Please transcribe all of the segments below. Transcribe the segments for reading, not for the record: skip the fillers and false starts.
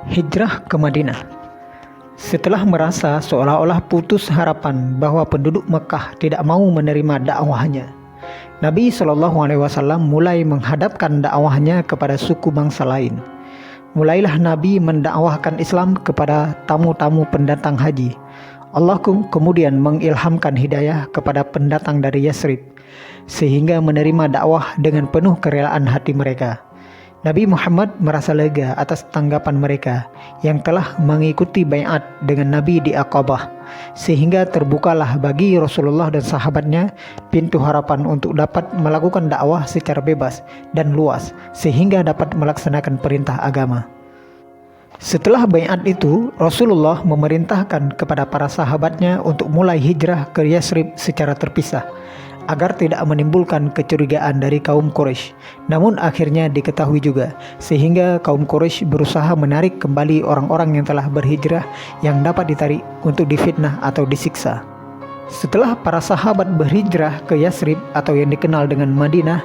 Hijrah ke Madinah. Setelah merasa seolah-olah putus harapan bahwa penduduk Mekah tidak mau menerima dakwahnya, Nabi SAW mulai menghadapkan dakwahnya kepada suku bangsa lain. Mulailah Nabi mendakwahkan Islam kepada tamu-tamu pendatang haji. Allah kemudian mengilhamkan hidayah kepada pendatang dari Yasrib, sehingga menerima dakwah dengan penuh kerelaan hati mereka. Nabi Muhammad merasa lega atas tanggapan mereka yang telah mengikuti baiat dengan Nabi di Aqabah, sehingga terbukalah bagi Rasulullah dan sahabatnya pintu harapan untuk dapat melakukan dakwah secara bebas dan luas, sehingga dapat melaksanakan perintah agama. Setelah baiat itu, Rasulullah memerintahkan kepada para sahabatnya untuk mulai hijrah ke Yasrib secara terpisah, agar tidak menimbulkan kecurigaan dari kaum Quraisy. Namun akhirnya diketahui juga, sehingga kaum Quraisy berusaha menarik kembali orang-orang yang telah berhijrah yang dapat ditarik untuk difitnah atau disiksa. Setelah para sahabat berhijrah ke Yasrib atau yang dikenal dengan Madinah,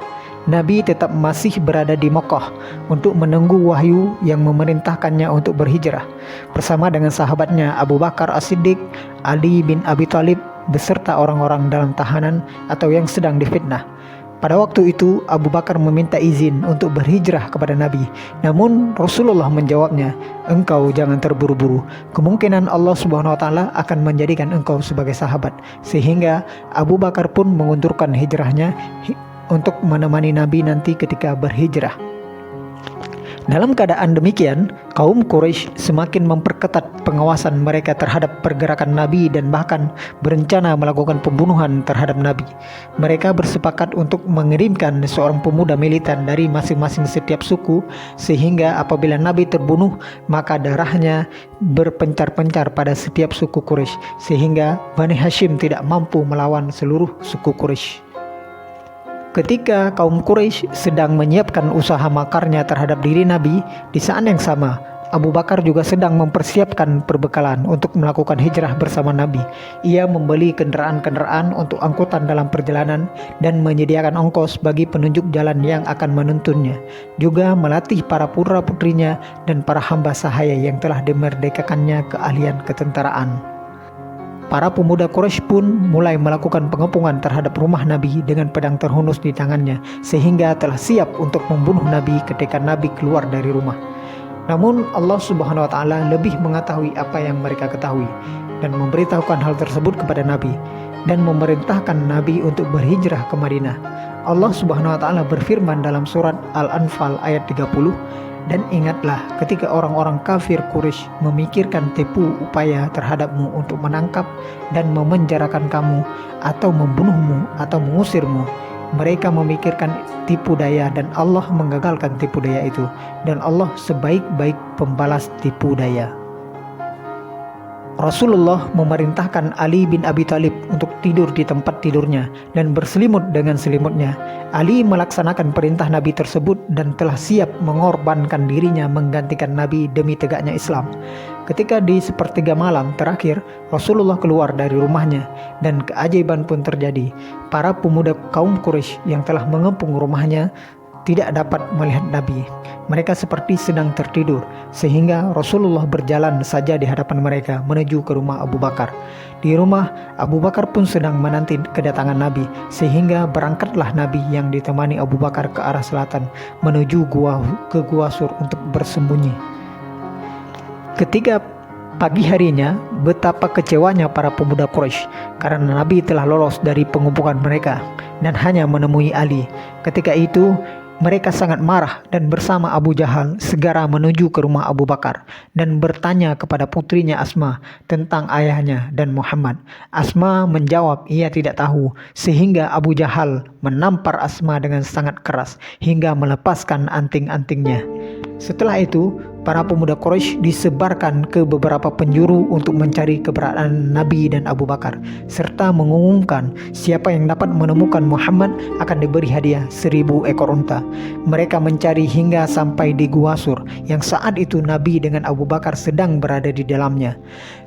Nabi tetap masih berada di Mekah untuk menunggu wahyu yang memerintahkannya untuk berhijrah bersama dengan sahabatnya Abu Bakar As-Siddiq, Ali bin Abi Thalib, beserta orang-orang dalam tahanan atau yang sedang difitnah. Pada waktu itu Abu Bakar meminta izin untuk berhijrah kepada Nabi. Namun Rasulullah menjawabnya, "Engkau jangan terburu-buru. Kemungkinan Allah Subhanahu wa taala akan menjadikan engkau sebagai sahabat." Sehingga Abu Bakar pun mengundurkan hijrahnya untuk menemani Nabi nanti ketika berhijrah. Dalam keadaan demikian, kaum Quraisy semakin memperketat pengawasan mereka terhadap pergerakan Nabi dan bahkan berencana melakukan pembunuhan terhadap Nabi. Mereka bersepakat untuk mengirimkan seorang pemuda militan dari masing-masing setiap suku, sehingga apabila Nabi terbunuh, maka darahnya berpencar-pencar pada setiap suku Quraisy, sehingga Bani Hashim tidak mampu melawan seluruh suku Quraisy. Ketika kaum Quraisy sedang menyiapkan usaha makarnya terhadap diri Nabi, di saat yang sama Abu Bakar juga sedang mempersiapkan perbekalan untuk melakukan hijrah bersama Nabi. Ia membeli kendaraan-kendaraan untuk angkutan dalam perjalanan dan menyediakan ongkos bagi penunjuk jalan yang akan menuntunnya. Juga melatih para putra-putrinya dan para hamba sahaya yang telah dimerdekakannya keahlian ketentaraan. Para pemuda Quraisy pun mulai melakukan pengepungan terhadap rumah Nabi dengan pedang terhunus di tangannya, sehingga telah siap untuk membunuh Nabi ketika Nabi keluar dari rumah. Namun Allah Subhanahu wa taala lebih mengetahui apa yang mereka ketahui dan memberitahukan hal tersebut kepada Nabi dan memerintahkan Nabi untuk berhijrah ke Madinah. Allah Subhanahu wa taala berfirman dalam surat Al-Anfal ayat 30, "Dan ingatlah ketika orang-orang kafir Quraisy memikirkan tipu upaya terhadapmu untuk menangkap dan memenjarakan kamu atau membunuhmu atau mengusirmu. Mereka memikirkan tipu daya dan Allah menggagalkan tipu daya itu, dan Allah sebaik-baik pembalas tipu daya." Rasulullah memerintahkan Ali bin Abi Thalib untuk tidur di tempat tidurnya dan berselimut dengan selimutnya. Ali melaksanakan perintah Nabi tersebut dan telah siap mengorbankan dirinya menggantikan Nabi demi tegaknya Islam. Ketika di sepertiga malam terakhir Rasulullah keluar dari rumahnya dan keajaiban pun terjadi. Para pemuda kaum Quraisy yang telah mengepung rumahnya tidak dapat melihat Nabi. Mereka seperti sedang tertidur, sehingga Rasulullah berjalan saja di hadapan mereka menuju ke rumah Abu Bakar. Di rumah, Abu Bakar pun sedang menanti kedatangan Nabi, sehingga berangkatlah Nabi yang ditemani Abu Bakar ke arah selatan menuju ke Gua Sur untuk bersembunyi. Ketika pagi harinya, betapa kecewanya para pemuda Quraisy karena Nabi telah lolos dari pengepungan mereka dan hanya menemui Ali. Ketika itu mereka sangat marah dan bersama Abu Jahal segera menuju ke rumah Abu Bakar dan bertanya kepada putrinya Asma tentang ayahnya dan Muhammad. Asma menjawab ia tidak tahu, sehingga Abu Jahal menampar Asma dengan sangat keras hingga melepaskan anting-antingnya. Setelah itu, para pemuda Quraisy disebarkan ke beberapa penjuru untuk mencari keberadaan Nabi dan Abu Bakar, serta mengumumkan siapa yang dapat menemukan Muhammad akan diberi hadiah 1000 ekor unta. Mereka mencari hingga sampai di Gua Sur, yang saat itu Nabi dengan Abu Bakar sedang berada di dalamnya.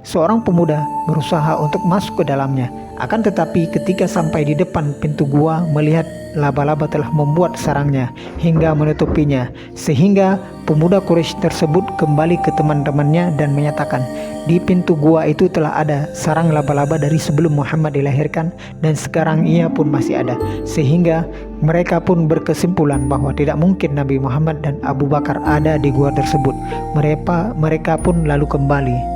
Seorang pemuda berusaha untuk masuk ke dalamnya, akan tetapi ketika sampai di depan pintu gua, melihat laba-laba telah membuat sarangnya hingga menutupinya, sehingga pemuda Quraisy tersebut kembali ke teman-temannya dan menyatakan, di pintu gua itu telah ada sarang laba-laba dari sebelum Muhammad dilahirkan dan sekarang ia pun masih ada. Sehingga mereka pun berkesimpulan bahwa tidak mungkin Nabi Muhammad dan Abu Bakar ada di gua tersebut. Mereka pun lalu kembali